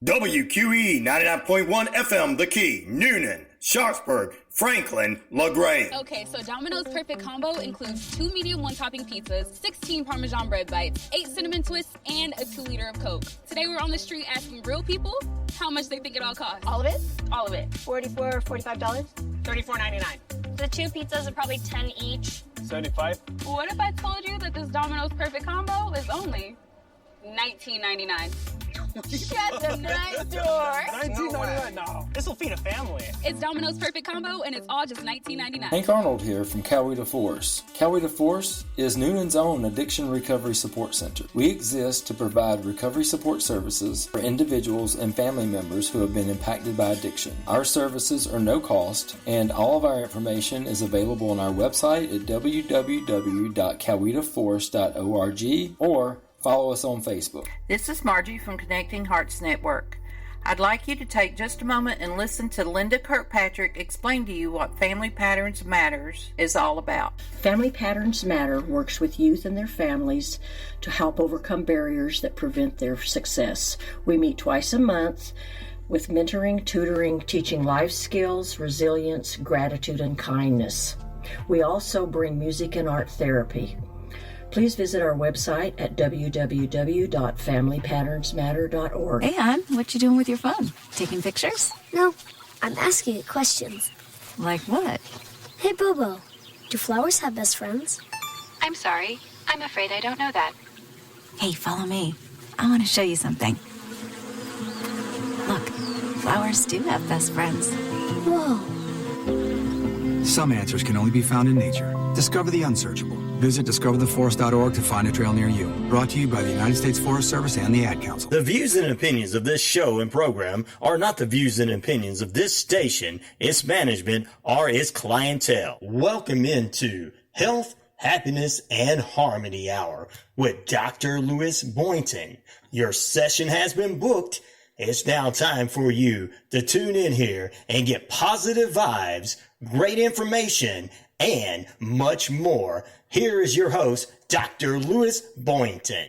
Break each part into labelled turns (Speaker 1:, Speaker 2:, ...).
Speaker 1: WQEE 99.1 FM, The Key, Noonan, Sharpsburg, Franklin, LaGrange.
Speaker 2: Okay, so Domino's Perfect Combo includes 2 medium one-topping pizzas, 16 Parmesan bread bites, 8 cinnamon twists, and a 2-liter of Coke. Today we're on the street asking real people how much they think it all costs.
Speaker 3: All of it?
Speaker 2: All of it.
Speaker 3: $44, $45?
Speaker 4: $34.99.
Speaker 5: The 2 pizzas are probably $10 each.
Speaker 4: $75.
Speaker 2: What if I told you that this Domino's Perfect Combo is only $19.99?
Speaker 3: Shut the front door.
Speaker 4: $19.99? No. This will feed a family.
Speaker 2: It's Domino's Perfect Combo, and it's all just $19.99.
Speaker 6: Hank Arnold here from Coweta Force. Coweta Force is Noonan's own addiction recovery support center. We exist to provide recovery support services for individuals and family members who have been impacted by addiction. Our services are no cost, and all of our information is available on our website at www.cowetaforce.org or follow us on Facebook.
Speaker 7: This is Margie from Connecting Hearts Network. I'd like you to take just a moment and listen to Linda Kirkpatrick explain to you what Family Patterns Matters is all about.
Speaker 8: Family Patterns Matter works with youth and their families to help overcome barriers that prevent their success. We meet twice a month with mentoring, tutoring, teaching life skills, resilience, gratitude, and kindness. We also bring music and art therapy. Please visit our website at www.familypatternsmatter.org.
Speaker 9: Hey, hon, what you doing with your phone? Taking pictures?
Speaker 10: No, I'm asking it questions.
Speaker 9: Like what?
Speaker 10: Hey, Bobo, do flowers have best friends?
Speaker 9: I'm sorry. I'm afraid I don't know that. Hey, follow me. I want to show you something. Look, flowers do have best friends.
Speaker 10: Whoa.
Speaker 11: Some answers can only be found in nature. Discover the unsearchable. Visit discovertheforest.org to find a trail near you. Brought to you by the United States Forest Service and the Ad Council.
Speaker 1: The views and opinions of this show and program are not the views and opinions of this station, its management, or its clientele. Welcome into Health, Happiness, and Harmony Hour with Dr. Lewis Boynton. Your session has been booked. It's now time for you to tune in here and get positive vibes, great information, and much more. Here is your host, Dr. Lewis Boynton.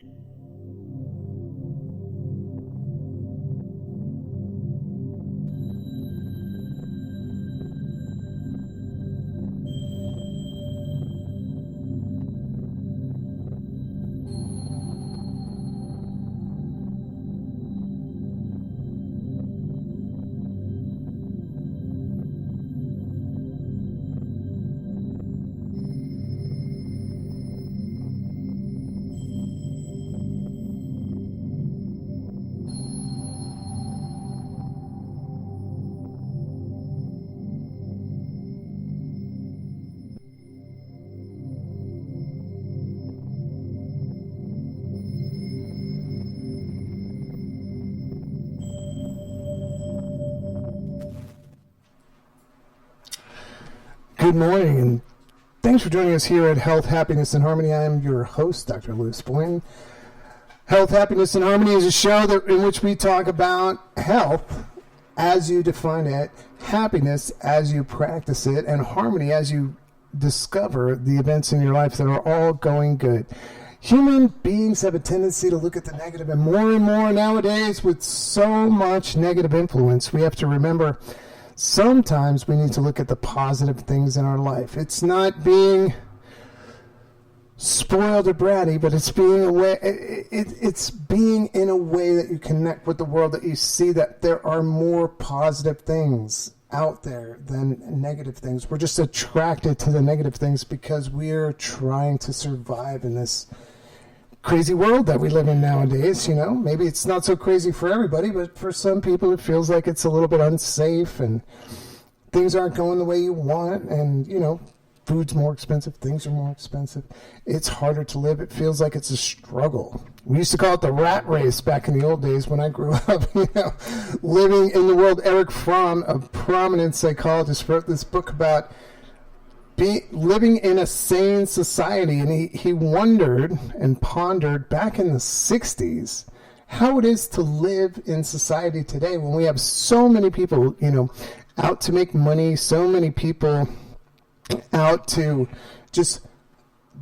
Speaker 12: Good morning, and thanks for joining us here at Health, Happiness, and Harmony. I am your host, Dr. Lewis Boynton. Health, Happiness, and Harmony is a show in which we talk about health as you define it, happiness as you practice it, and harmony as you discover the events in your life that are all going good. Human beings have a tendency to look at the negative, and more nowadays with so much negative influence, we have to remember sometimes we need to look at the positive things in our life. It's not being spoiled or bratty, but it's being in a way that you connect with the world, that you see that there are more positive things out there than negative things. We're just attracted to the negative things because we're trying to survive in this crazy world that we live in nowadays. You know, maybe it's not so crazy for everybody, but for some people it feels like it's a little bit unsafe and things aren't going the way you want, and you know, food's more expensive, things are more expensive, it's harder to live, it feels like it's a struggle. We used to call it the rat race back in the old days when I grew up, you know, living in the world. Eric Fromm, a prominent psychologist, wrote this book about living in a sane society, and he wondered and pondered back in the 60s how it is to live in society today when we have so many people, you know, out to make money, so many people out to just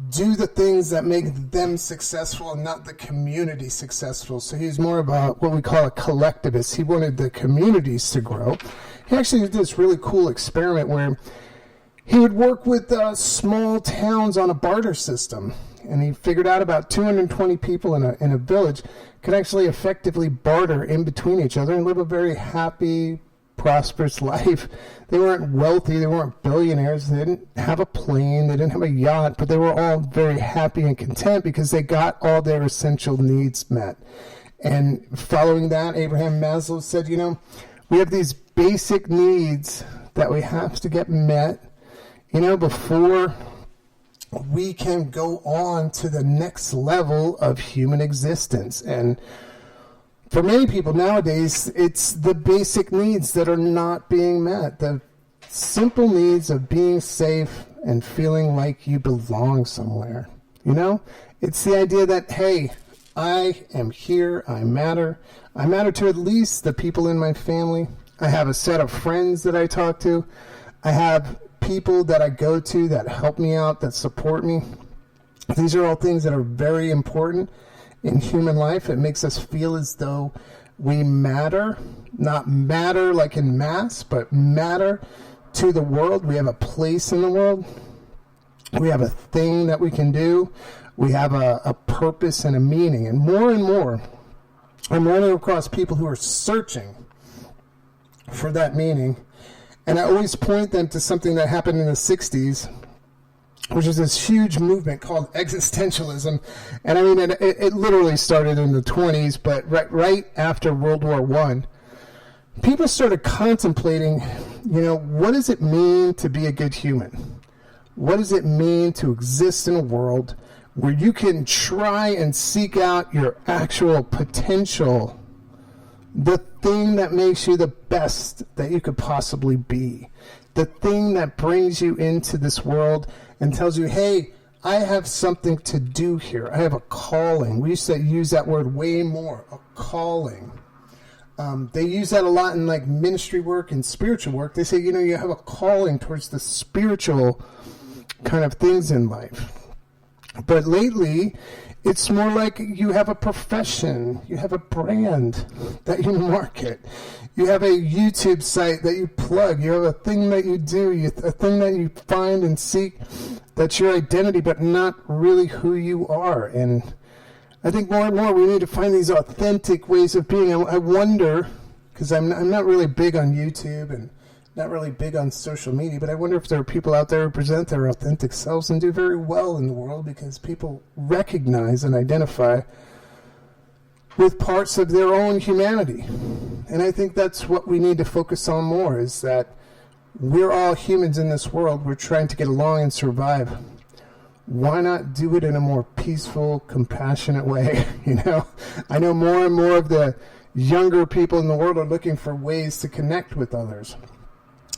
Speaker 12: do the things that make them successful and not the community successful. So he's more about what we call a collectivist. He wanted the communities to grow. He actually did this really cool experiment where he would work with small towns on a barter system. And he figured out about 220 people in a village could actually effectively barter in between each other and live a very happy, prosperous life. They weren't wealthy, they weren't billionaires, they didn't have a plane, they didn't have a yacht, but they were all very happy and content because they got all their essential needs met. And following that, Abraham Maslow said, we have these basic needs that we have to get met, before we can go on to the next level of human existence. And for many people nowadays, it's the basic needs that are not being met. The simple needs of being safe and feeling like you belong somewhere. It's the idea that, hey, I am here, I matter. I matter to at least the people in my family. I have a set of friends that I talk to. I have people that I go to that help me out, that support me. These are all things that are very important in human life. It makes us feel as though we matter, not matter like in mass, but matter to the world. We have a place in the world. We have a thing that we can do. We have a purpose and a meaning. And more, I'm running across people who are searching for that meaning. And I always point them to something that happened in the 60s, which is this huge movement called existentialism. And I mean, it literally started in the 20s, but right after World War I, people started contemplating, what does it mean to be a good human? What does it mean to exist in a world where you can try and seek out your actual potential, the thing that makes you the best that you could possibly be, the thing that brings you into this world and tells you, hey, I have something to do here. I have a calling. We used to use that word way more, a calling. They use that a lot in like ministry work and spiritual work. They say, you have a calling towards the spiritual kind of things in life. But lately, it's more like you have a profession, you have a brand that you market, you have a YouTube site that you plug, you have a thing that you do, a thing that you find and seek that's your identity, but not really who you are. And I think more and more we need to find these authentic ways of being. I wonder, because I'm not really big on YouTube and not really big on social media, but I wonder if there are people out there who present their authentic selves and do very well in the world because people recognize and identify with parts of their own humanity. And I think that's what we need to focus on more, is that we're all humans in this world. We're trying to get along and survive. Why not do it in a more peaceful, compassionate way? I know more and more of the younger people in the world are looking for ways to connect with others.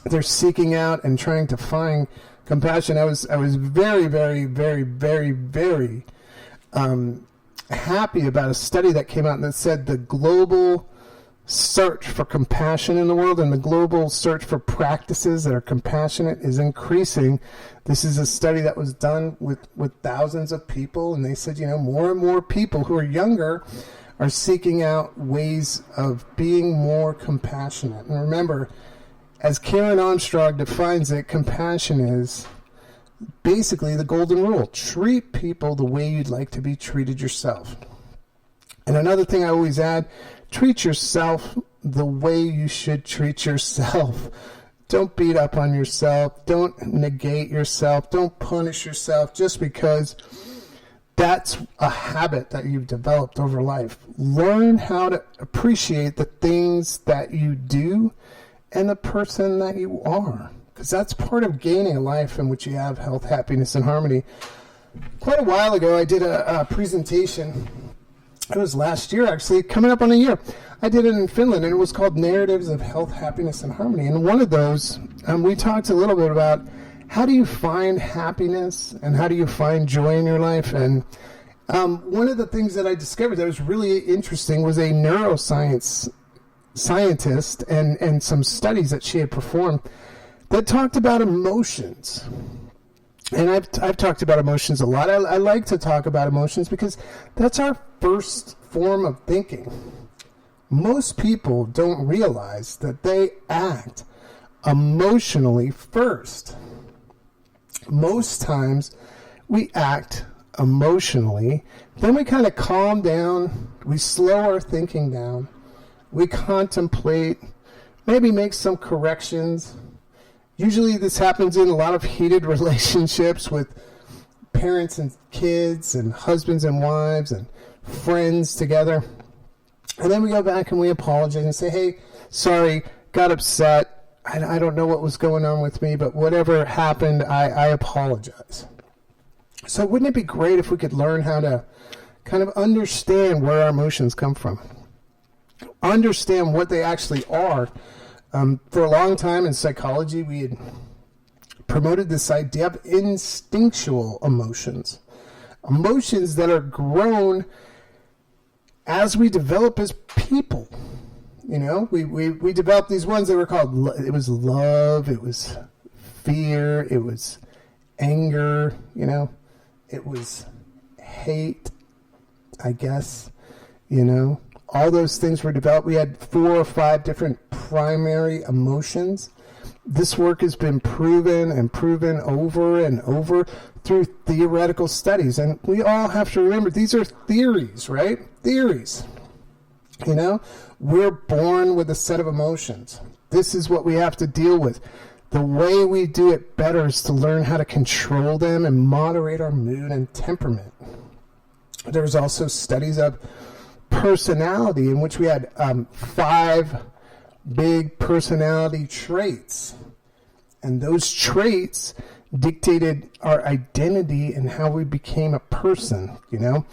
Speaker 12: They're seeking out and trying to find compassion. I was very, very, very, very, very happy about a study that came out that said the global search for compassion in the world and the global search for practices that are compassionate is increasing. This is a study that was done with thousands of people, and they said, more and more people who are younger are seeking out ways of being more compassionate. And remember, as Karen Armstrong defines it, compassion is basically the golden rule. Treat people the way you'd like to be treated yourself. And another thing I always add, treat yourself the way you should treat yourself. Don't beat up on yourself. Don't negate yourself. Don't punish yourself just because that's a habit that you've developed over life. Learn how to appreciate the things that you do and the person that you are, because that's part of gaining a life in which you have health, happiness, and harmony. Quite a while ago, I did a presentation. It was last year, actually, coming up on a year. I did it in Finland, and it was called Narratives of Health, Happiness, and Harmony. And one of those, we talked a little bit about how do you find happiness and how do you find joy in your life. And one of the things that I discovered that was really interesting was a neuroscience scientist and some studies that she had performed that talked about emotions. And I've talked about emotions a lot. I like to talk about emotions because that's our first form of thinking. Most people don't realize that they act emotionally first. Most times we act emotionally, then we kind of calm down, we slow our thinking down, we contemplate, maybe make some corrections. Usually this happens in a lot of heated relationships with parents and kids and husbands and wives and friends together. And then we go back and we apologize and say, hey, sorry, got upset. I don't know what was going on with me, but whatever happened, I apologize. So wouldn't it be great if we could learn how to kind of understand where our emotions come from? Understand what they actually are. For a long time in psychology, we had promoted this idea of instinctual emotions. Emotions that are grown as we develop as people. You know, we developed these ones that were called, it was love, it was fear, it was anger, you know, it was hate, I guess, you know. All those things were developed. We had 4 or 5 different primary emotions. This work has been proven and proven over and over through theoretical studies. And we all have to remember, these are theories, right? Theories. You know, we're born with a set of emotions. This is what we have to deal with. The way we do it better is to learn how to control them and moderate our mood and temperament. There's also studies of personality in which we had 5 big personality traits. And those traits dictated our identity and how we became a person, you know.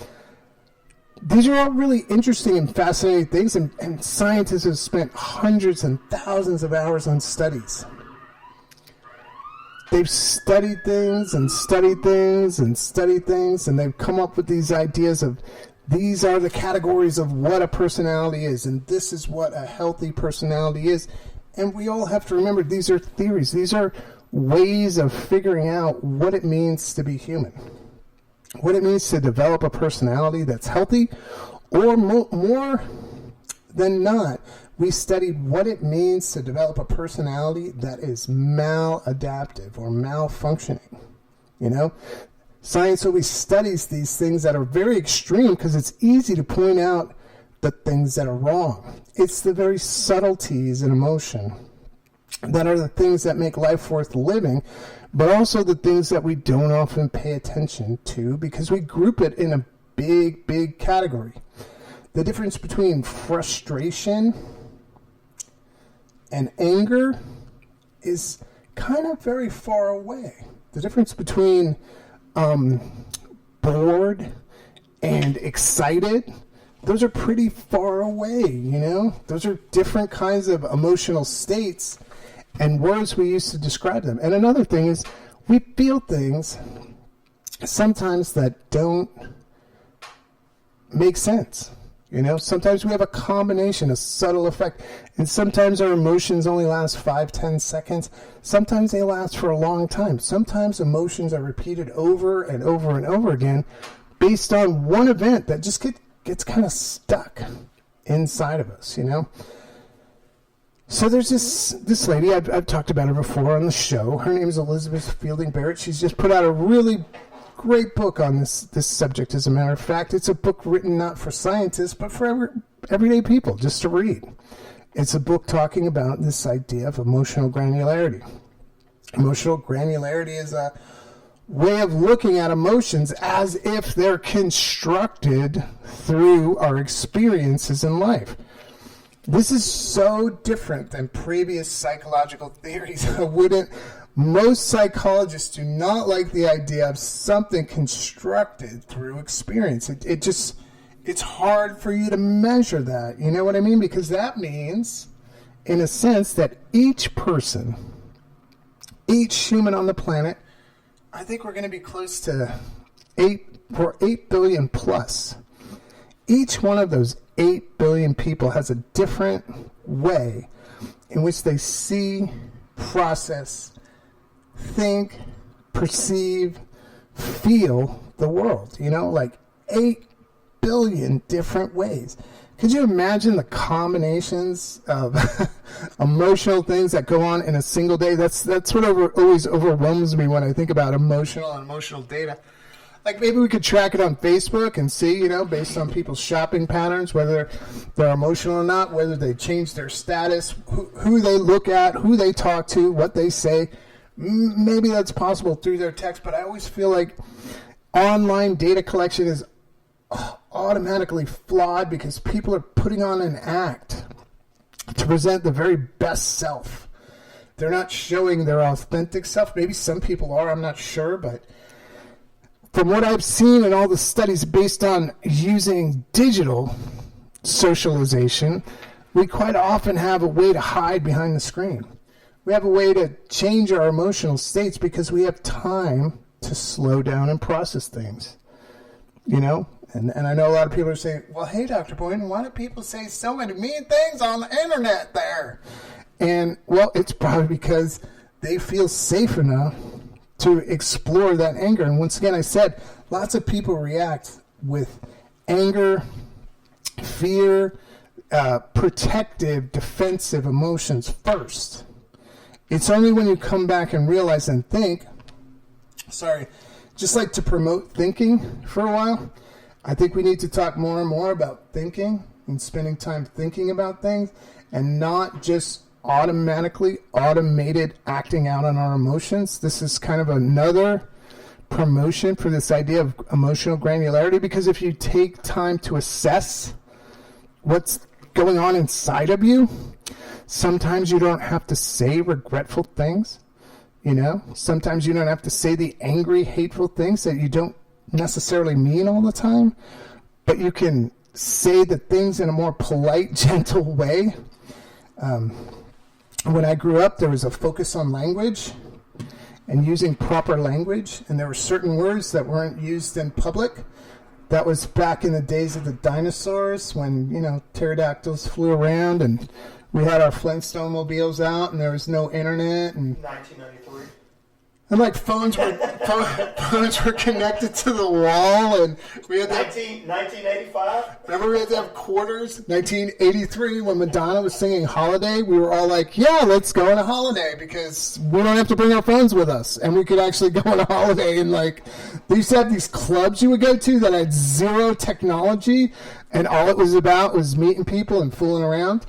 Speaker 12: These are all really interesting and fascinating things, and scientists have spent hundreds and thousands of hours on studies. They've studied things and studied things and studied things, and they've come up with these ideas of these are the categories of what a personality is, and this is what a healthy personality is. And we all have to remember these are theories. These are ways of figuring out what it means to be human, what it means to develop a personality that's healthy, or more than not, we studied what it means to develop a personality that is maladaptive or malfunctioning. You know, science always studies these things that are very extreme because it's easy to point out the things that are wrong. It's the very subtleties in emotion that are the things that make life worth living, but also the things that we don't often pay attention to because we group it in a big, big category. The difference between frustration and anger is kind of very far away. The difference between bored and excited, those are pretty far away, you know? Those are different kinds of emotional states and words we use to describe them. And another thing is we feel things sometimes that don't make sense. You know, sometimes we have a combination, a subtle effect, and sometimes our emotions only last 5-10 seconds. Sometimes they last for a long time. Sometimes emotions are repeated over and over and over again based on one event that just gets kind of stuck inside of us, you know. So there's this lady, I've talked about her before on the show. Her name is Elizabeth Fielding Barrett. She's just put out a really great book on this subject. As a matter of fact, it's a book written not for scientists, but for everyday people, just to read. It's a book talking about this idea of emotional granularity. Emotional granularity is a way of looking at emotions as if they're constructed through our experiences in life. This is so different than previous psychological theories. Most psychologists do not like the idea of something constructed through experience. It's hard for you to measure that. You know what I mean? Because that means, in a sense, that each person, each human on the planet, I think we're going to be close to 8 billion plus. Each one of those 8 billion people has a different way in which they see, process, think, perceive, feel the world, like 8 billion different ways. Could you imagine the combinations of emotional things that go on in a single day? That's what always overwhelms me when I think about emotional data. Like maybe we could track it on Facebook and see, based on people's shopping patterns, whether they're emotional or not, whether they change their status, who they look at, who they talk to, what they say. Maybe that's possible through their text, but I always feel like online data collection is automatically flawed because people are putting on an act to present the very best self. They're not showing their authentic self. Maybe some people are, I'm not sure, but from what I've seen in all the studies based on using digital socialization, we quite often have a way to hide behind the screen. We have a way to change our emotional states because we have time to slow down and process things, And I know a lot of people are saying, well, hey, Dr. Boynton, why do people say so many mean things on the internet there? And, well, it's probably because they feel safe enough to explore that anger. And once again, I said, lots of people react with anger, fear, protective, defensive emotions first. It's only when you come back and realize and think, just like to promote thinking for a while, I think we need to talk more and more about thinking and spending time thinking about things and not just automated acting out on our emotions. This is kind of another promotion for this idea of emotional granularity, because if you take time to assess what's going on inside of you, sometimes you don't have to say regretful things, Sometimes you don't have to say the angry, hateful things that you don't necessarily mean all the time, but you can say the things in a more polite, gentle way. When I grew up, there was a focus on language and using proper language, and there were certain words that weren't used in public. That was back in the days of the dinosaurs when, pterodactyls flew around and we had our Flintstone mobiles out and there was no internet. And
Speaker 1: 1993.
Speaker 12: And like phones were connected to the wall, and we had
Speaker 1: 1985.
Speaker 12: Remember we had to have quarters. 1983, when Madonna was singing "Holiday," we were all like, "Yeah, let's go on a holiday because we don't have to bring our phones with us, and we could actually go on a holiday." And like, they used to have these clubs you would go to that had zero technology, and all it was about was meeting people and fooling around,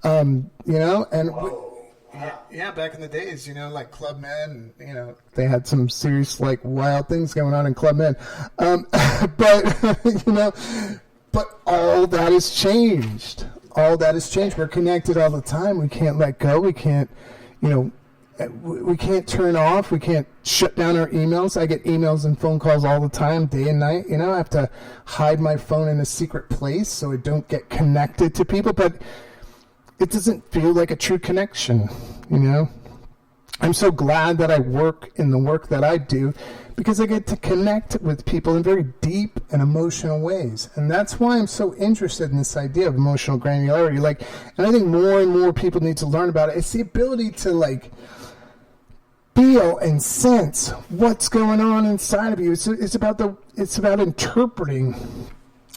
Speaker 12: and. Yeah, back in the days, like Club Med, and, they had some serious, wild things going on in Club Med. But, but all that has changed. All that has changed. We're connected all the time. We can't let go. We can't, we can't turn off. We can't shut down our emails. I get emails and phone calls all the time, day and night. I have to hide my phone in a secret place so I don't get connected to people. But it doesn't feel like a true connection, I'm so glad that I work in the work that I do because I get to connect with people in very deep and emotional ways. And that's why I'm so interested in this idea of emotional granularity. And I think more and more people need to learn about it. It's the ability to, feel and sense what's going on inside of you. It's about interpreting,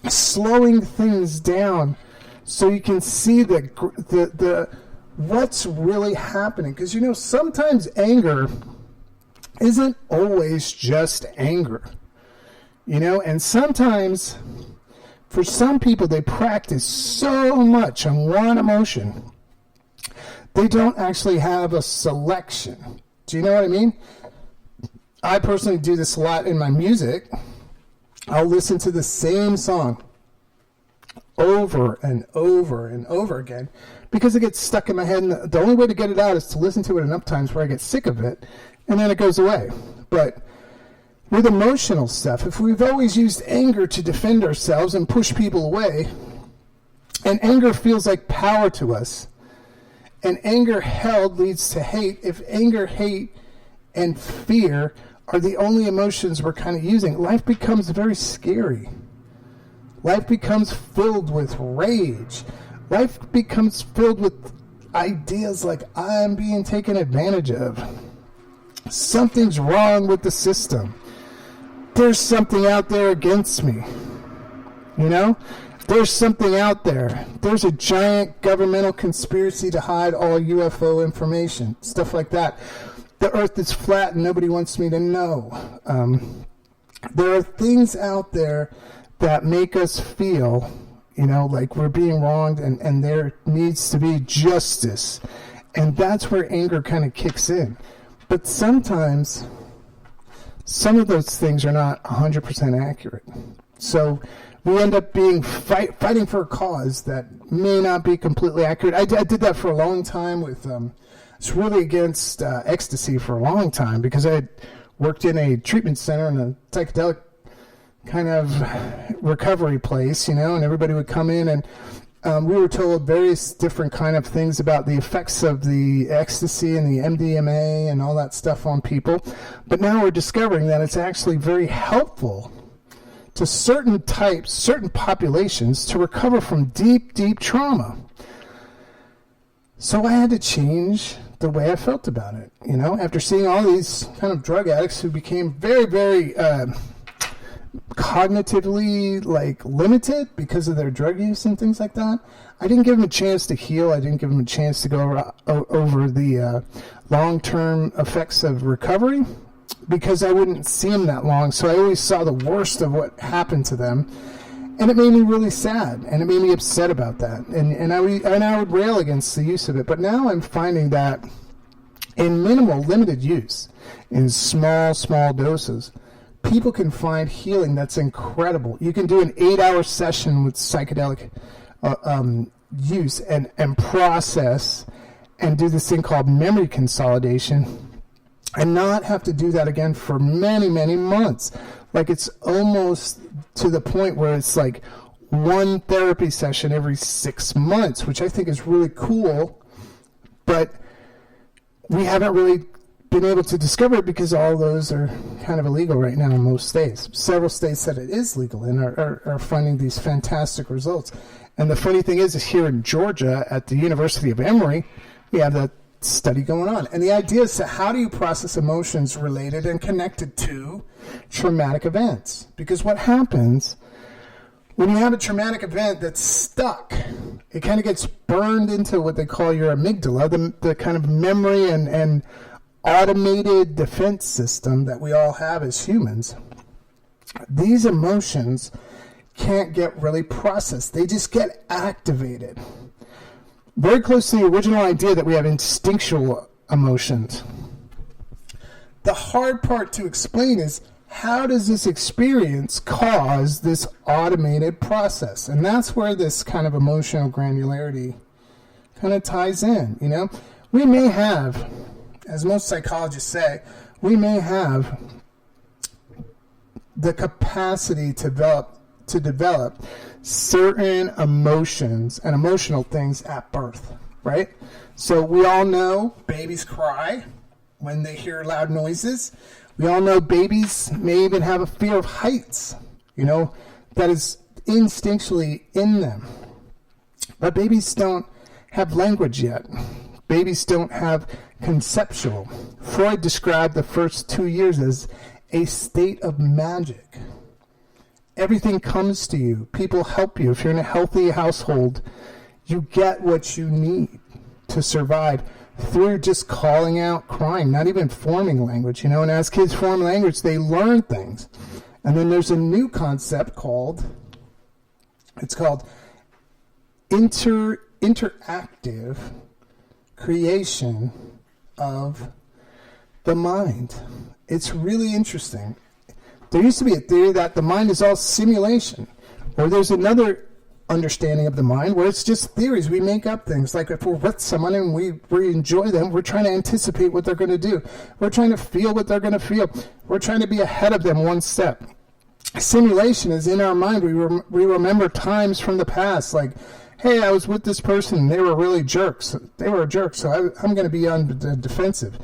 Speaker 12: slowing things down, so you can see the what's really happening. Because, sometimes anger isn't always just anger. And sometimes, for some people, they practice so much on one emotion, they don't actually have a selection. Do you know what I mean? I personally do this a lot in my music. I'll listen to the same song over and over and over again because it gets stuck in my head, and the only way to get it out is to listen to it enough times where I get sick of it and then it goes away. But with emotional stuff, if we've always used anger to defend ourselves and push people away, and anger feels like power to us, and anger held leads to hate, if anger, hate, and fear are the only emotions we're kind of using, life becomes very scary. Life becomes filled with rage. Life becomes filled with ideas like I'm being taken advantage of. Something's wrong with the system. There's something out there against me. You know? There's something out there. There's a giant governmental conspiracy to hide all UFO information. Stuff like that. The earth is flat and nobody wants me to know. There are things out there that make us feel, you know, like we're being wronged and there needs to be justice. And that's where anger kind of kicks in. But sometimes some of those things are not 100% accurate. So we end up being fighting for a cause that may not be completely accurate. I did that for a long time with, it's really against ecstasy for a long time because I had worked in a treatment center in a psychedelic kind of recovery place, you know, and everybody would come in and we were told various different kind of things about the effects of the ecstasy and the MDMA and all that stuff on people. But now we're discovering that it's actually very helpful to certain types, certain populations to recover from deep, deep trauma. So I had to change the way I felt about it, you know, after seeing all these kind of drug addicts who became very, very cognitively like limited because of their drug use and things like that. I didn't give them a chance to heal. I didn't give them a chance to go over the long-term effects of recovery because I wouldn't see them that long. So I always saw the worst of what happened to them. And it made me really sad, and it made me upset about that. And I would rail against the use of it. But now I'm finding that in minimal, limited use, in small, small doses, people can find healing that's incredible. You can do an 8-hour session with psychedelic use and process and do this thing called memory consolidation and not have to do that again for many, many months. Like it's almost to the point where it's like one therapy session every 6 months, which I think is really cool, but we haven't really been able to discover it because all those are kind of illegal right now in most states. Several states that it is legal and are finding these fantastic results. And the funny thing is here in Georgia at the University of Emory, we have that study going on. And the idea is how do you process emotions related and connected to traumatic events? Because what happens when you have a traumatic event that's stuck, it kind of gets burned into what they call your amygdala, the kind of memory and automated defense system that we all have as humans. These emotions can't get really processed. They just get activated. Very close to the original idea that we have instinctual emotions. The hard part to explain is how does this experience cause this automated process? And that's where this kind of emotional granularity kind of ties in, you know? We may have, as most psychologists say, we may have the capacity to develop certain emotions and emotional things at birth, right? So we all know babies cry when they hear loud noises. We all know babies may even have a fear of heights, you know, that is instinctually in them. But babies don't have language yet. Babies don't have conceptual. Freud described the first 2 years as a state of magic. Everything comes to you. People help you. If you're in a healthy household, you get what you need to survive through just calling out, crying, not even forming language, you know. And as kids form language, they learn things. And then there's a new concept called interactive creation of the mind. It's really interesting. There used to be a theory that the mind is all simulation, or there's another understanding of the mind where it's just theories. We make up things. Like if we're with someone and we enjoy them, we're trying to anticipate what they're going to do. We're trying to feel what they're going to feel. We're trying to be ahead of them one step. Simulation is in our mind. We remember times from the past, like, hey, I was with this person and they were really jerks. They were a jerk, so I'm going to be on the defensive.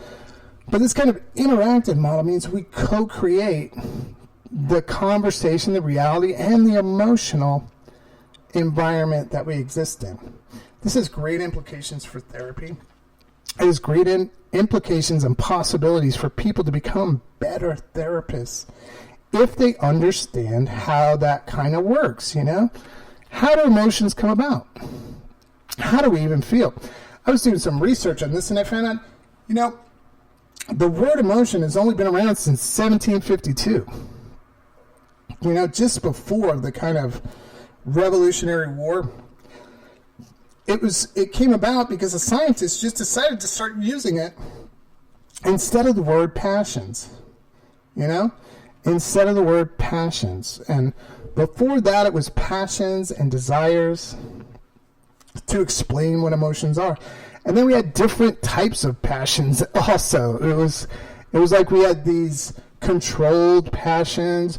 Speaker 12: But this kind of interactive model means we co-create the conversation, the reality, and the emotional environment that we exist in. This has great implications for therapy. It has great implications and possibilities for people to become better therapists if they understand how that kind of works, you know? How do emotions come about? How do we even feel? I was doing some research on this and I found out, you know, the word emotion has only been around since 1752. You know, just before the kind of Revolutionary War. It came about because a scientist just decided to start using it instead of the word passions. You know? Instead of the word passions. And before that, it was passions and desires to explain what emotions are. And then we had different types of passions also. It was like we had these controlled passions,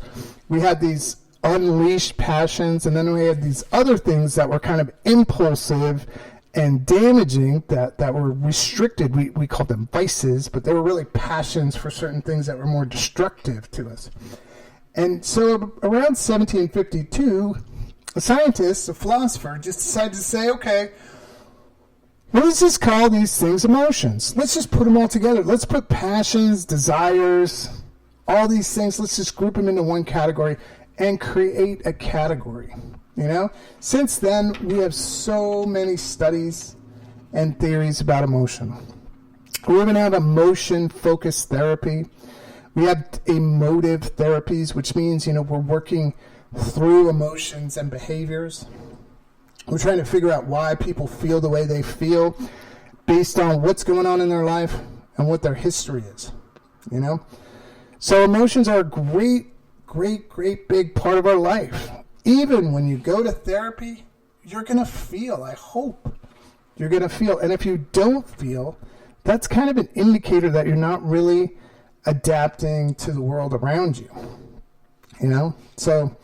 Speaker 12: we had these unleashed passions, and then we had these other things that were kind of impulsive and damaging that were restricted. We called them vices, but they were really passions for certain things that were more destructive to us. And so around 1752, a scientist, a philosopher, just decided to say, okay, let's just call these things emotions. Let's just put them all together. Let's put passions, desires, all these things, let's just group them into one category and create a category. You know, since then, we have so many studies and theories about emotion. We even have emotion-focused therapy. We have emotive therapies, which means, you know, we're working through emotions and behaviors. We're trying to figure out why people feel the way they feel based on what's going on in their life and what their history is, you know? So emotions are a great big part of our life. Even when you go to therapy, you're going to feel, I hope you're going to feel. And if you don't feel, that's kind of an indicator that you're not really adapting to the world around you. You know? So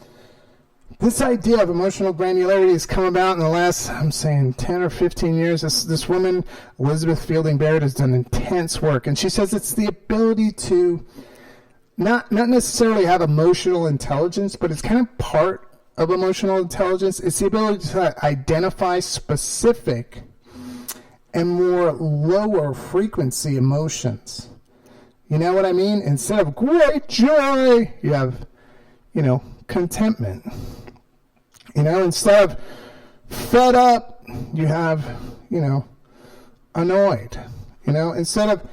Speaker 12: this idea of emotional granularity has come about in the last, I'm saying, 10 or 15 years. This woman, Elizabeth Fielding Barrett, has done intense work. And she says it's the ability to not necessarily have emotional intelligence, but it's kind of part of emotional intelligence. It's the ability to identify specific and more lower frequency emotions. You know what I mean? Instead of great joy, you have, you know, contentment. You know, instead of fed up, you have, you know, annoyed. You know, instead of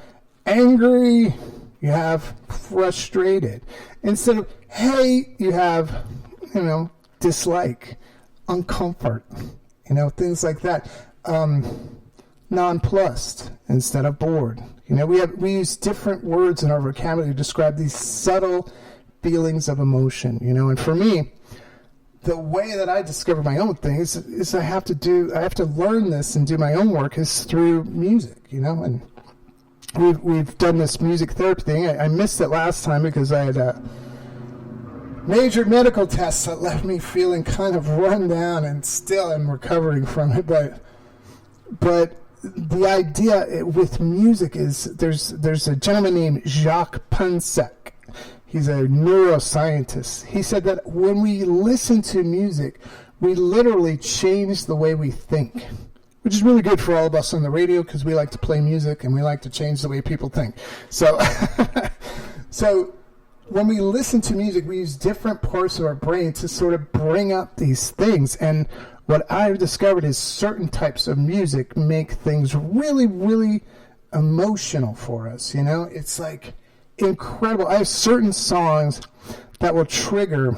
Speaker 12: angry, you have frustrated. Instead of hate, you have, you know, dislike, uncomfort, you know, things like that. Nonplussed instead of bored. You know, we use different words in our vocabulary to describe these subtle feelings of emotion, you know. And for me, the way that I discover my own things is I have to learn this and do my own work is through music, you know. And we've done this music therapy thing. I missed it last time because I had major medical tests that left me feeling kind of run down, and still am recovering from it. But the idea with music is there's a gentleman named Jacques Pansek. He's a neuroscientist. He said that when we listen to music, we literally change the way we think, which is really good for all of us on the radio because we like to play music and we like to change the way people think. So, so when we listen to music, we use different parts of our brain to sort of bring up these things. And what I've discovered is certain types of music make things really, really emotional for us. You know, it's like incredible. I have certain songs that will trigger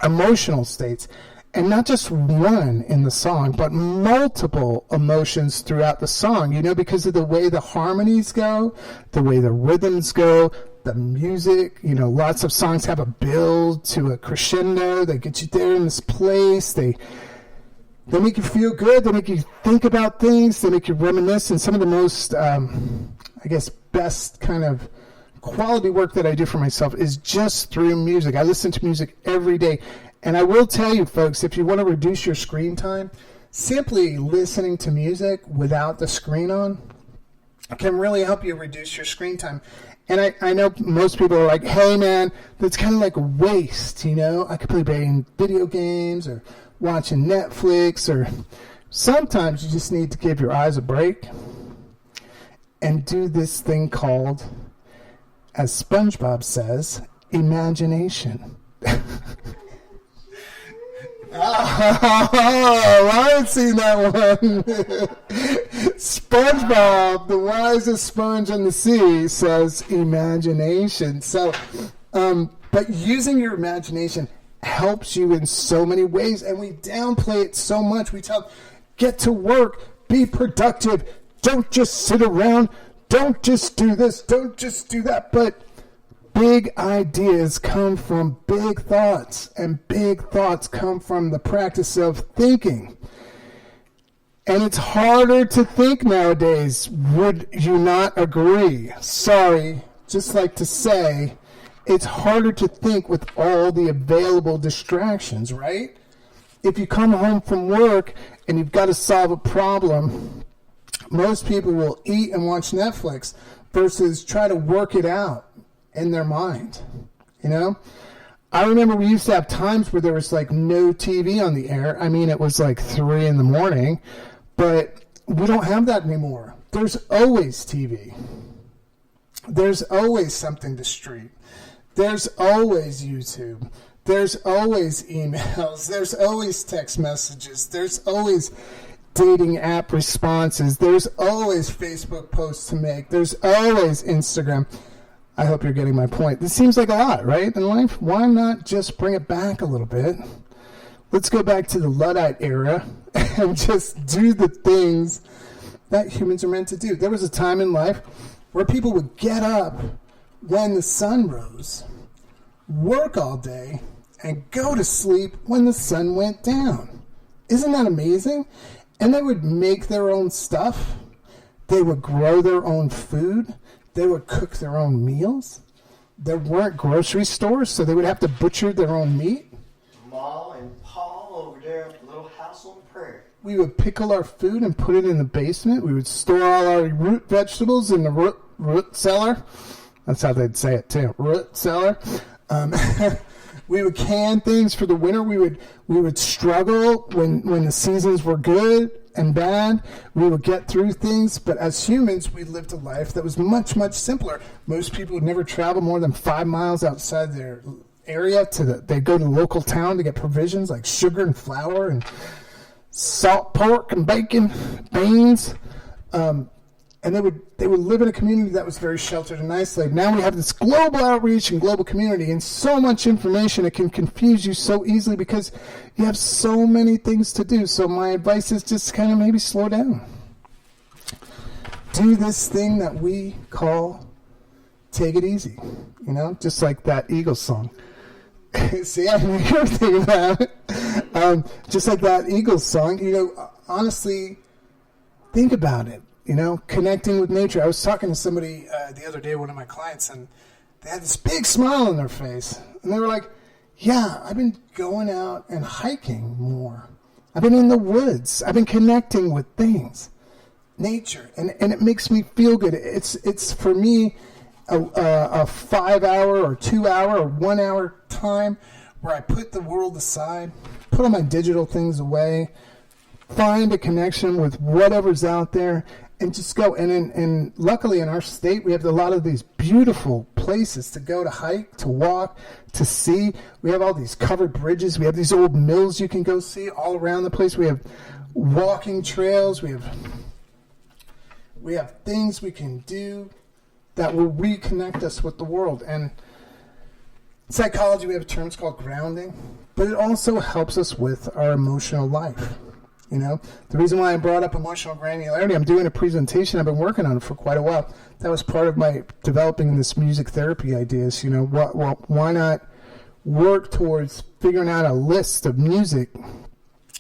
Speaker 12: emotional states, and not just one in the song, but multiple emotions throughout the song, you know, because of the way the harmonies go, the way the rhythms go, the music. You know, lots of songs have a build to a crescendo. They get you there in this place. They make you feel good. They make you think about things. They make you reminisce. And some of the most, I guess, best kind of quality work that I do for myself is just through music. I listen to music every day. And I will tell you, folks, if you want to reduce your screen time, simply listening to music without the screen on can really help you reduce your screen time. And I know most people are like, hey, man, that's kind of like a waste, you know? I could be playing video games or watching Netflix, or sometimes you just need to give your eyes a break and do this thing called, as SpongeBob says, imagination. Oh, I haven't seen that one. SpongeBob, the wisest sponge on the sea, says imagination. So, but using your imagination helps you in so many ways, and we downplay it so much. We tell, get to work, be productive, don't just sit around, don't just do this, don't just do that. But big ideas come from big thoughts, and big thoughts come from the practice of thinking. And it's harder to think nowadays. Would you not agree? Sorry, just like to say, it's harder to think with all the available distractions, right? If you come home from work and you've got to solve a problem, most people will eat and watch Netflix versus try to work it out in their mind, you know? I remember we used to have times where there was like no TV on the air. I mean, it was like 3 a.m, but we don't have that anymore. There's always TV. There's always something to stream. There's always YouTube. There's always emails. There's always text messages. There's always dating app responses. There's always Facebook posts to make. There's always Instagram. I hope you're getting my point. This seems like a lot, right, in life? Why not just bring it back a little bit? Let's go back to the Luddite era and just do the things that humans are meant to do. There was a time in life where people would get up when the sun rose, work all day, and go to sleep when the sun went down. Isn't that amazing? And they would make their own stuff. They would grow their own food. They would cook their own meals. There weren't grocery stores, so they would have to butcher their own meat.
Speaker 1: Ma and Pa over there at the little house on the prairie.
Speaker 12: We would pickle our food and put it in the basement. We would store all our root vegetables in the root cellar. That's how they'd say it too, root cellar. We would can things for the winter. We would struggle when the seasons were good and bad. We would get through things, but as humans, we lived a life that was much, much simpler. Most people would never travel more than 5 miles outside their area. They'd go to the local town to get provisions like sugar and flour and salt pork and bacon, beans. And they would live in a community that was very sheltered and isolated. Now we have this global outreach and global community and so much information, it can confuse you so easily because you have so many things to do. So my advice is just kind of maybe slow down. Do this thing that we call take it easy, you know, just like that Eagles song. See, I knew you were thinking about it. Just like that Eagles song, you know, honestly, think about it. You know, connecting with nature. I was talking to somebody the other day, one of my clients, and they had this big smile on their face. And they were like, yeah, I've been going out and hiking more. I've been in the woods. I've been connecting with things, nature. And it makes me feel good. It's for me, a 5 hour or 2 hour or 1 hour time where I put the world aside, put all my digital things away, find a connection with whatever's out there, and just go. And luckily in our state, we have a lot of these beautiful places to go to hike, to walk, to see. We have all these covered bridges. We have these old mills you can go see all around the place. We have walking trails. We have things we can do that will reconnect us with the world. And in psychology, we have terms called grounding, but it also helps us with our emotional life. You know, the reason why I brought up emotional granularity, I'm doing a presentation. I've been working on it for quite a while. That was part of my developing this music therapy ideas. You know, why not work towards figuring out a list of music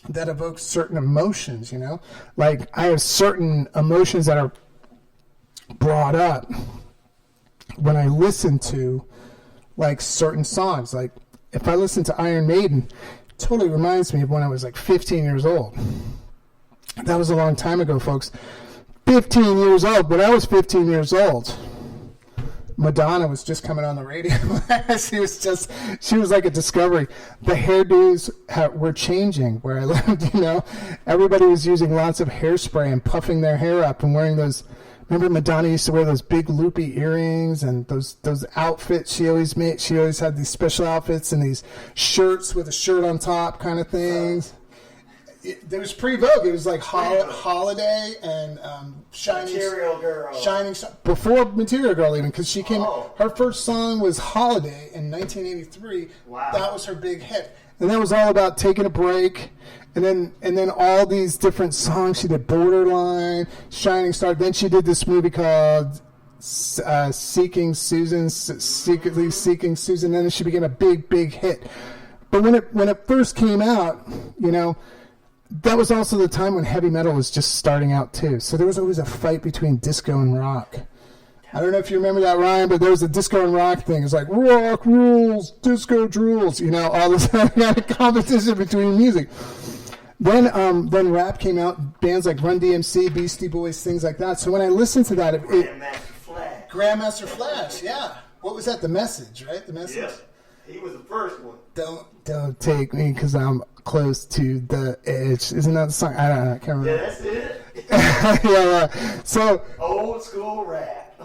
Speaker 12: that evokes certain emotions, you know? Like, I have certain emotions that are brought up when I listen to, like, certain songs. Like, if I listen to Iron Maiden, totally reminds me of when I was like 15 years old. That was a long time ago, folks. 15 years old. When I was 15 years old, Madonna was just coming on the radio. she was like a discovery. The hairdos were changing where I lived, you know. Everybody was using lots of hairspray and puffing their hair up and wearing those Remember Madonna used to wear those big loopy earrings and those outfits she always made. She always had these special outfits and these shirts with a shirt on top kind of things. It was pre-Vogue. It was like Holiday and Shining
Speaker 1: Material Girl.
Speaker 12: Before Material Girl even, because she came. Her first song was Holiday in 1983.
Speaker 1: Wow.
Speaker 12: That was her big hit, and that was all about taking a break. And then all these different songs. She did Borderline, Shining Star. Then she did this movie called Seeking Susan, Secretly Seeking Susan. Then she became a big hit. But when it first came out, you know, that was also the time when heavy metal was just starting out too. So there was always a fight between disco and rock. I don't know if you remember that, Ryan, but there was a disco and rock thing. It's like rock rules, disco drools. You know, all this kind of competition between music. Then rap came out, bands like Run DMC, Beastie Boys, things like that. So when I listened to that, Grandmaster Flash, yeah. What was that? The Message, right? The Message?
Speaker 1: Yes. He was the first one.
Speaker 12: Don't take me because I'm close to the edge. Isn't that the song? I don't know. I can't remember.
Speaker 1: Yeah, that's it.
Speaker 12: Yeah. So
Speaker 1: old school rap.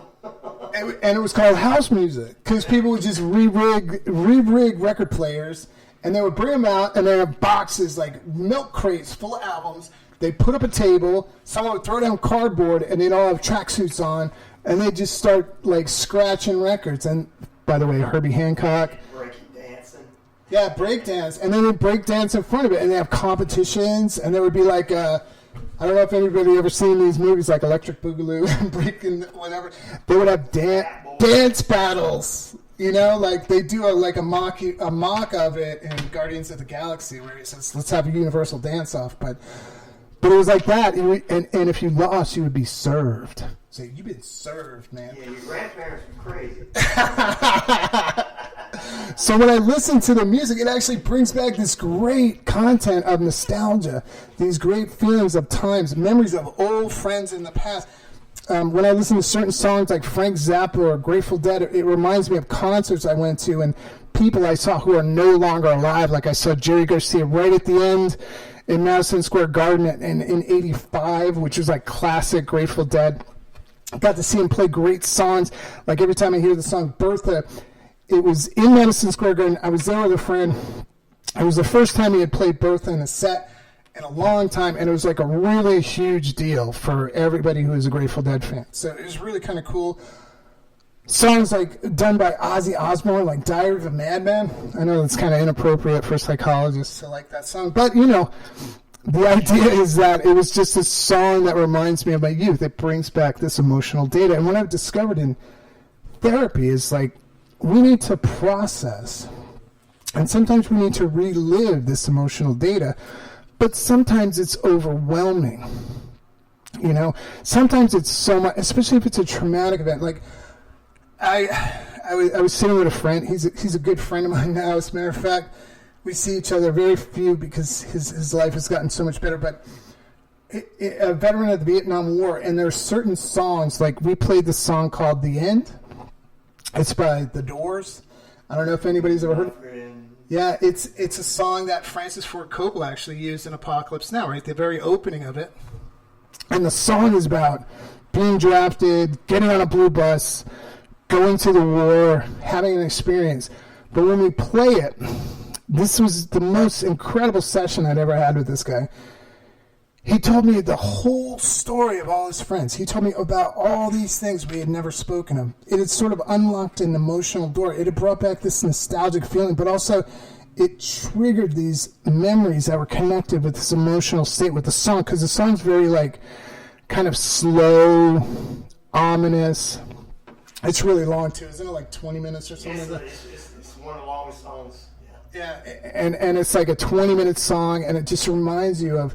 Speaker 12: and it was called house music because people would just re-rig record players. And they would bring them out, and they have boxes, like milk crates full of albums. They'd put up a table, someone would throw down cardboard, and they'd all have tracksuits on, and they'd just start, like, scratching records. And, by the way, Herbie Hancock.
Speaker 1: Breaking dancing.
Speaker 12: Yeah, breakdance. And then they'd break dance in front of it, and they have competitions, and there would be, like, I don't know if anybody ever seen these movies, like Electric Boogaloo and Breaking whatever. They would have dance battles. You know, like they do a mock of it in Guardians of the Galaxy, where he says, "Let's have a universal dance-off." But it was like that, and if you lost, you would be served. So you've been served, man.
Speaker 1: Yeah, your grandparents were crazy.
Speaker 12: So when I listen to the music, it actually brings back this great content of nostalgia, these great feelings of times, memories of old friends in the past. When I listen to certain songs like Frank Zappa or Grateful Dead, it reminds me of concerts I went to and people I saw who are no longer alive. Like I saw Jerry Garcia right at the end in Madison Square Garden in 85, which was like classic Grateful Dead. I got to see him play great songs. Like every time I hear the song Bertha, it was in Madison Square Garden. I was there with a friend. It was the first time he had played Bertha in a set in a long time, and it was like a really huge deal for everybody who is a Grateful Dead fan. So it was really kind of cool. Songs like done by Ozzy Osbourne, like Diary of a Madman. I know it's kind of inappropriate for psychologists to like that song, but you know, the idea is that it was just a song that reminds me of my youth. It brings back this emotional data. And what I've discovered in therapy is like we need to process, and sometimes we need to relive this emotional data. But sometimes it's overwhelming, you know. Sometimes it's so much, especially if it's a traumatic event. Like I was sitting with a friend. He's a good friend of mine now. As a matter of fact, we see each other very few because his life has gotten so much better. But a veteran of the Vietnam War, and there are certain songs. Like we played this song called "The End." It's by The Doors. I don't know if anybody's ever heard it. Yeah, it's a song that Francis Ford Coppola actually used in Apocalypse Now, right? The very opening of it. And the song is about being drafted, getting on a blue bus, going to the war, having an experience. But when we play it, this was the most incredible session I'd ever had with this guy. He told me the whole story of all his friends. He told me about all these things we had never spoken of. It had sort of unlocked an emotional door. It had brought back this nostalgic feeling, but also it triggered these memories that were connected with this emotional state with the song, because the song's very, like, kind of slow, ominous. It's really long, too. Isn't it like 20 minutes or something like that?
Speaker 1: It's one of the longest songs.
Speaker 12: Yeah, and it's like a 20-minute song, and it just reminds you of,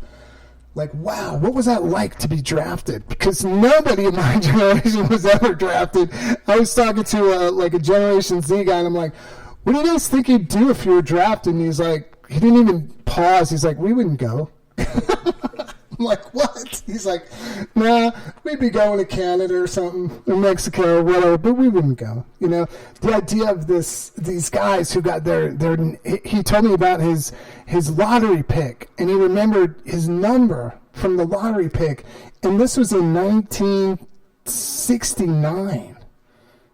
Speaker 12: like, wow, what was that like to be drafted? Because nobody in my generation was ever drafted. I was talking to a Generation Z guy, and I'm like, what do you guys think you'd do if you were drafted? And he's like, he didn't even pause. He's like, we wouldn't go. I'm like, what? He's like, nah, we'd be going to Canada or something, or Mexico or whatever, but we wouldn't go. You know, the idea of these guys who got he told me about his lottery pick, and he remembered his number from the lottery pick, and this was in 69.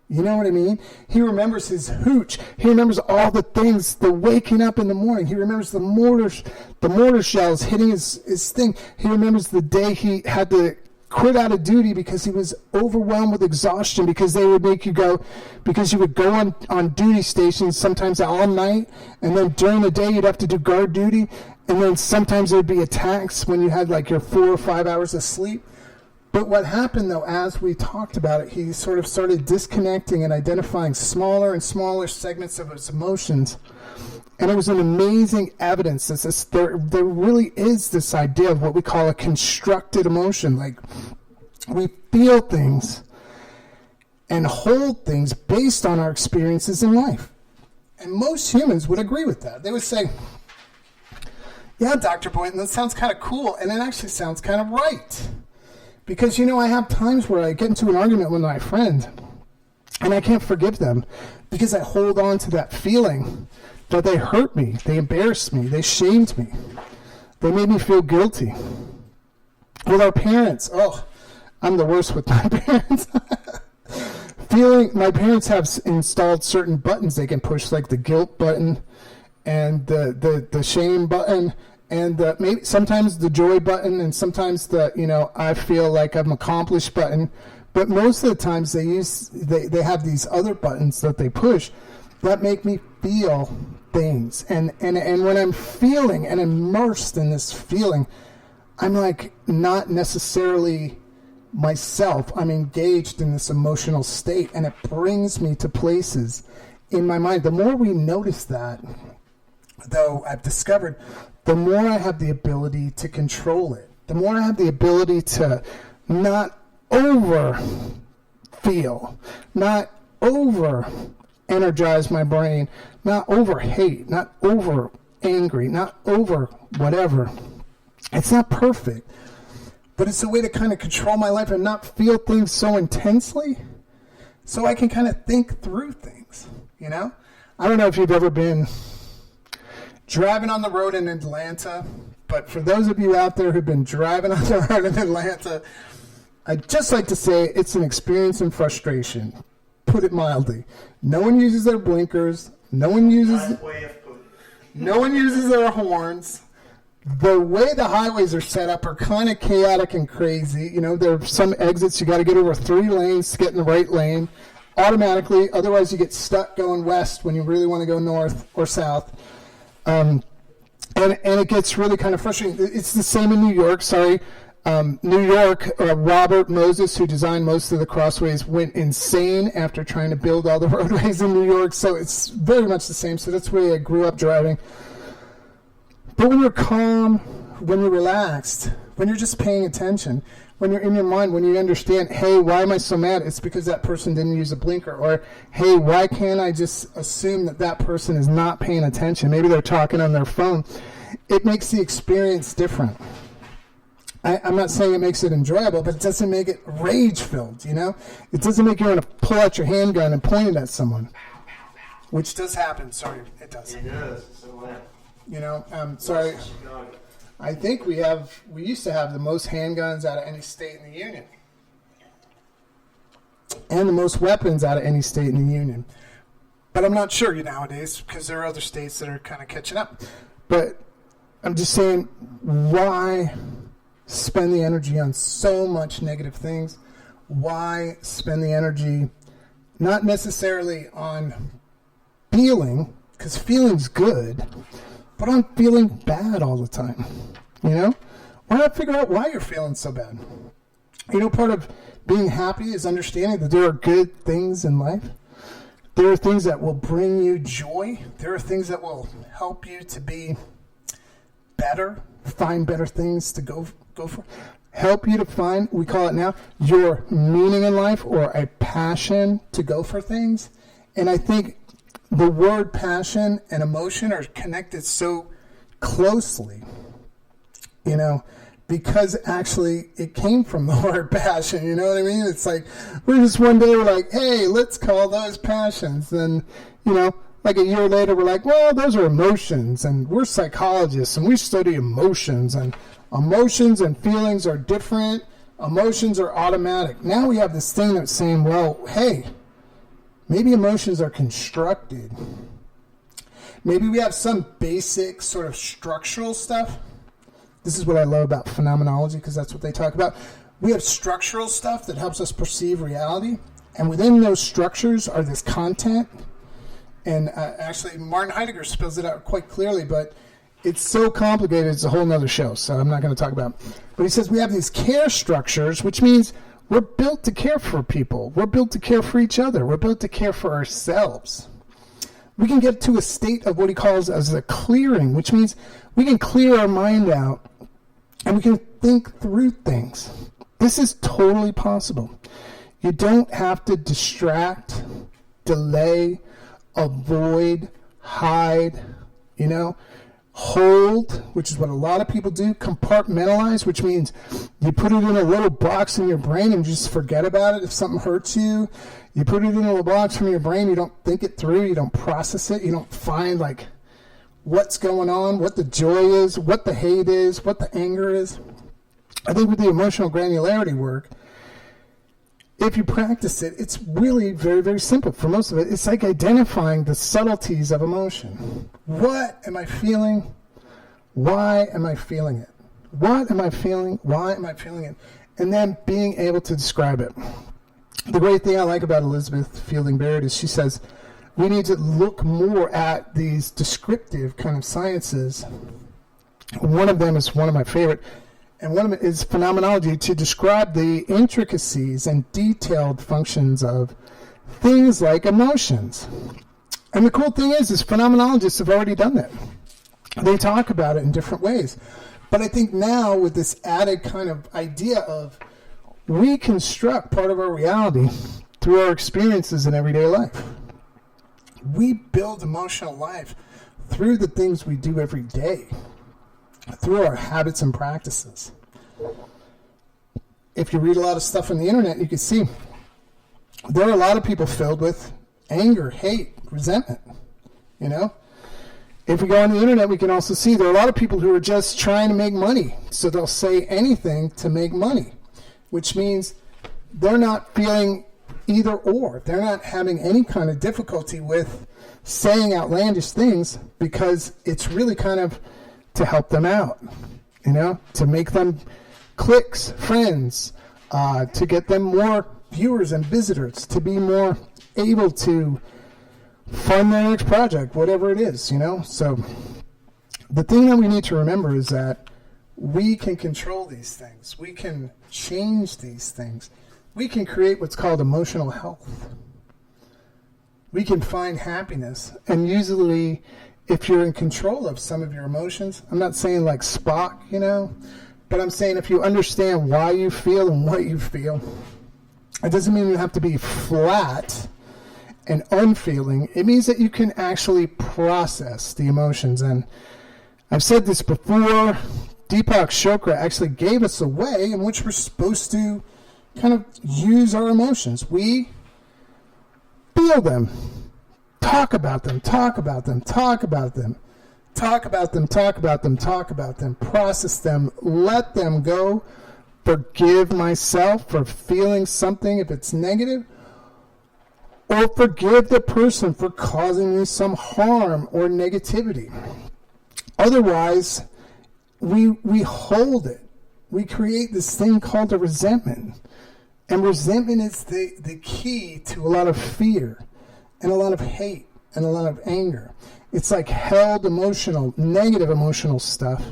Speaker 12: You know what I mean? He remembers his hooch. He remembers all the things, the waking up in the morning. He remembers the mortar shells hitting his thing. He remembers the day he had to quit out of duty because he was overwhelmed with exhaustion, because they would make you go, because you would go on duty stations sometimes all night, and then during the day you'd have to do guard duty, and then sometimes there'd be attacks when you had like your 4 or 5 hours of sleep. But what happened, though, as we talked about it, he sort of started disconnecting and identifying smaller and smaller segments of his emotions. And it was an amazing evidence that there really is this idea of what we call a constructed emotion. Like, we feel things and hold things based on our experiences in life. And most humans would agree with that. They would say, yeah, Dr. Boynton, that sounds kind of cool. And it actually sounds kind of right. Because, I have times where I get into an argument with my friend and I can't forgive them because I hold on to that feeling that they hurt me, they embarrassed me, they shamed me, they made me feel guilty. With our parents, I'm the worst with my parents. My parents have installed certain buttons they can push, like the guilt button and the shame button, and maybe sometimes the joy button, and sometimes the I feel like I'm accomplished button. But most of the times they have these other buttons that they push that make me feel things. And when I'm feeling and immersed in this feeling, I'm like not necessarily myself. I'm engaged in this emotional state, and it brings me to places in my mind. The more we notice that, though, I've discovered, the more I have the ability to control it. The more I have the ability to not over feel, not over energize my brain, not over hate, not over angry, not over whatever. It's not perfect, but it's a way to kind of control my life and not feel things so intensely, so I can kind of think through things, I don't know if you've ever been driving on the road in Atlanta, but for those of you out there who've been driving on the road in Atlanta, I'd just like to say it's an experience in frustration. Put it mildly. No one uses their blinkers. No one uses their horns. The way the highways are set up are kind of chaotic and crazy. There are some exits you got to get over 3 lanes to get in the right lane automatically. Otherwise, you get stuck going west when you really want to go north or south. And it gets really kind of frustrating. It's the same in New York. New York, Robert Moses, who designed most of the crossways, went insane after trying to build all the roadways in New York. So it's very much the same. So that's the way I grew up driving. But when you're calm, when you're relaxed, when you're just paying attention, when you're in your mind, when you understand, hey, why am I so mad? It's because that person didn't use a blinker. Or, hey, why can't I just assume that person is not paying attention? Maybe they're talking on their phone. It makes the experience different. I'm not saying it makes it enjoyable, but it doesn't make it rage-filled, It doesn't make you want to pull out your handgun and point it at someone, which does happen. Sorry, it does.
Speaker 1: It does. It's so loud.
Speaker 12: Sorry. I think we used to have the most handguns out of any state in the Union. And the most weapons out of any state in the Union. But I'm not sure nowadays, because there are other states that are kind of catching up. But I'm just saying, why spend the energy on so much negative things? Why spend the energy not necessarily on feeling, because feeling's good, but on feeling bad all the time? Why not figure out why you're feeling so bad? Part of being happy is understanding that there are good things in life. There are things that will bring you joy. There are things that will help you to be better, find better things to go for. Help you to find, we call it now, your meaning in life, or a passion to go for things. And I think the word passion and emotion are connected so closely, because actually it came from the word passion, you know what I mean? It's like, we're like, hey, let's call those passions. And, like a year later, we're like, well, those are emotions, and we're psychologists, and we study emotions, and emotions and feelings are different. Emotions are automatic. Now we have this thing that's saying, well, hey, maybe emotions are constructed. Maybe we have some basic sort of structural stuff. This is what I love about phenomenology, because that's what they talk about. We have structural stuff that helps us perceive reality. And within those structures are this content. And actually, Martin Heidegger spells it out quite clearly, but it's so complicated, it's a whole nother show, so I'm not going to talk about it. But he says we have these care structures, which means we're built to care for people. We're built to care for each other. We're built to care for ourselves. We can get to a state of what he calls as a clearing, which means we can clear our mind out and we can think through things. This is totally possible. You don't have to distract, delay, avoid, hide, hold, which is what a lot of people do, compartmentalize, which means you put it in a little box in your brain and just forget about it if something hurts you. You put it in a little box from your brain, you don't think it through, you don't process it, you don't find what's going on, what the joy is, what the hate is, what the anger is. I think with the emotional granularity work, if you practice it, it's really very, very simple. For most of it, it's like identifying the subtleties of emotion. What am I feeling? Why am I feeling it? What am I feeling? Why am I feeling it? And then being able to describe it. The great thing I like about Elizabeth Fielding Barrett is she says we need to look more at these descriptive kind of sciences. One of them is one of my favorite. And one of it is phenomenology, to describe the intricacies and detailed functions of things like emotions. And the cool thing is phenomenologists have already done that. They talk about it in different ways. But I think now with this added kind of idea of we construct part of our reality through our experiences in everyday life. We build emotional life through the things we do every day, through our habits and practices. If you read a lot of stuff on the internet, you can see there are a lot of people filled with anger, hate, resentment, If we go on the internet, we can also see there are a lot of people who are just trying to make money. So they'll say anything to make money, which means they're not feeling either or. They're not having any kind of difficulty with saying outlandish things because it's really kind of to help them out, to make them clicks, friends, to get them more viewers and visitors, to be more able to fund their next project, whatever it is, So the thing that we need to remember is that we can control these things. We can change these things. We can create what's called emotional health. We can find happiness. And usually, if you're in control of some of your emotions, I'm not saying like Spock, but I'm saying if you understand why you feel and what you feel, it doesn't mean you have to be flat and unfeeling. It means that you can actually process the emotions. And I've said this before, Deepak Chopra actually gave us a way in which we're supposed to kind of use our emotions. We feel them. Talk about them, talk about them, talk about them. Talk about them, talk about them, talk about them. Process them, let them go. Forgive myself for feeling something if it's negative. Or forgive the person for causing me some harm or negativity. Otherwise, we hold it. We create this thing called a resentment. And resentment is the key to a lot of fear and a lot of hate and a lot of anger. It's like held emotional, negative emotional stuff.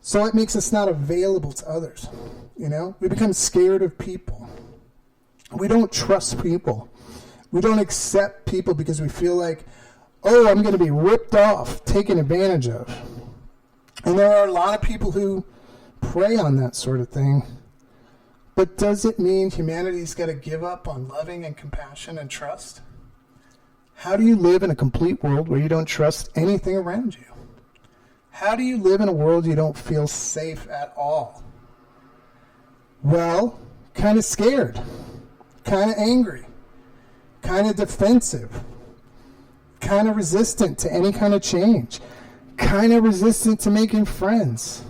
Speaker 12: So it makes us not available to others. We become scared of people. We don't trust people. We don't accept people because we feel like, oh, I'm going to be ripped off, taken advantage of. And there are a lot of people who prey on that sort of thing. But does it mean humanity's got to give up on loving and compassion and trust? How do you live in a complete world where you don't trust anything around you? How do you live in a world you don't feel safe at all? Well, kind of scared, kind of angry, kind of defensive, kind of resistant to any kind of change, kind of resistant to making friends.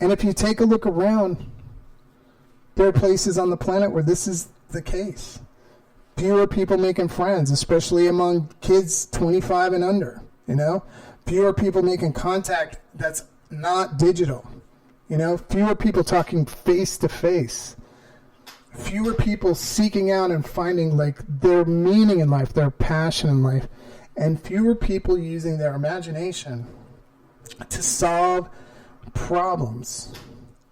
Speaker 12: And if you take a look around, There are places on the planet where this is the case. Fewer people making friends, especially among kids 25 and under, you know? Fewer people making contact that's not digital, you know? Fewer people talking face to face. Fewer people seeking out and finding like their meaning in life, their passion in life. And fewer people using their imagination to solve problems.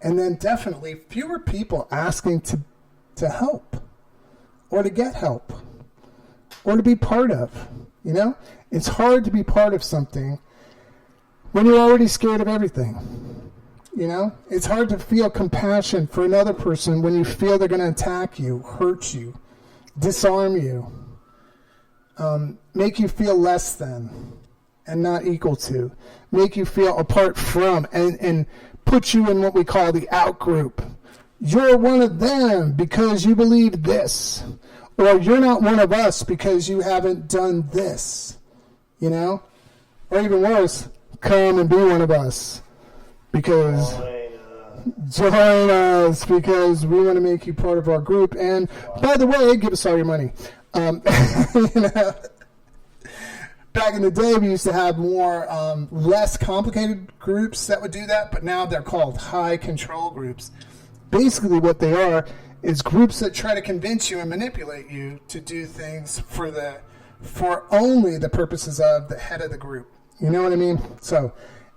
Speaker 12: And then definitely fewer people asking to help or to get help or to be part of, you know? It's hard to be part of something when you're already scared of everything, you know? It's hard to feel compassion for another person when you feel they're going to attack you, hurt you, disarm you, make you feel less than and not equal to, make you feel apart from, and put you in what we call the out group. You're one of them because you believe this. Or you're not one of us because you haven't done this. You know? Or even worse, come and be one of us. Because join us because we want to make you part of our group. And by the way, give us all your money. You know? Back in the day, we used to have more, less complicated groups that would do that, but now they're called high control groups. Basically, what they are is groups that try to convince you and manipulate you to do things for only the purposes of the head of the group. You know what I mean? So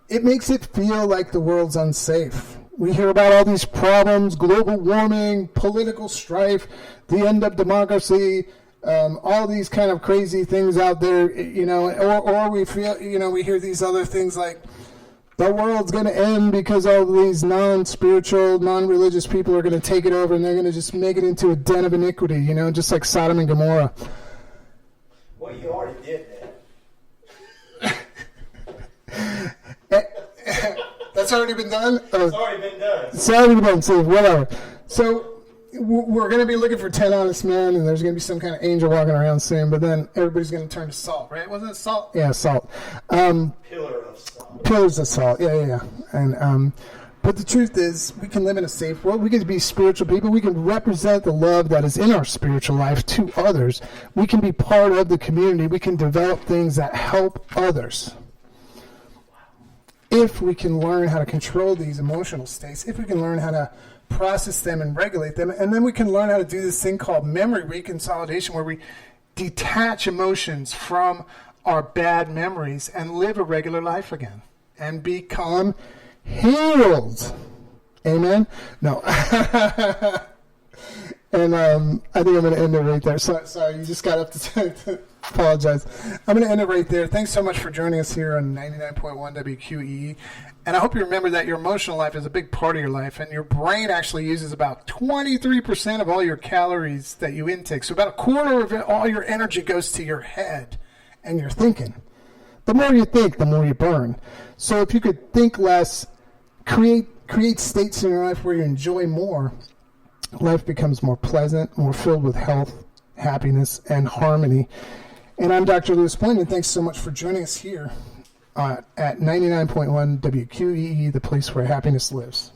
Speaker 12: it makes it feel like the world's unsafe. We hear about all these problems, global warming, political strife, the end of democracy, all these kind of crazy things out there, you know, or we feel, you know, we hear these other things like the world's going to end because all these non-spiritual, non-religious people are going to take it over and they're going to just make it into a den of iniquity, you know, just like Sodom and Gomorrah.
Speaker 1: Well, you already did
Speaker 12: that. That's already been done?
Speaker 1: It's already been done.
Speaker 12: It's already been done, so whatever. So we're going to be looking for 10 honest men, and there's going to be some kind of angel walking around soon, but then everybody's going to turn to salt, right? Wasn't it salt? Yeah, salt.
Speaker 1: Pillar of salt.
Speaker 12: Pillars of salt, yeah. And but the truth is, we can live in a safe world. We can be spiritual people. We can represent the love that is in our spiritual life to others. We can be part of the community. We can develop things that help others. If we can learn how to control these emotional states, if we can learn how to process them and regulate them, and then we can learn how to do this thing called memory reconsolidation, where we detach emotions from our bad memories and live a regular life again and become healed. Amen? No. And I think I'm going to end it right there. Sorry, you just got up to apologize. I'm going to end it right there. Thanks so much for joining us here on 99.1 WQEE. And I hope you remember that your emotional life is a big part of your life, and your brain actually uses about 23% of all your calories that you intake. So about a quarter of all your energy goes to your head and your thinking. The more you think, the more you burn. So if you could think less, create states in your life where you enjoy more, life becomes more pleasant, more filled with health, happiness, and harmony. And I'm Dr. Lewis Boynton. Thanks so much for joining us here at 99.1 WQEE, the place where happiness lives.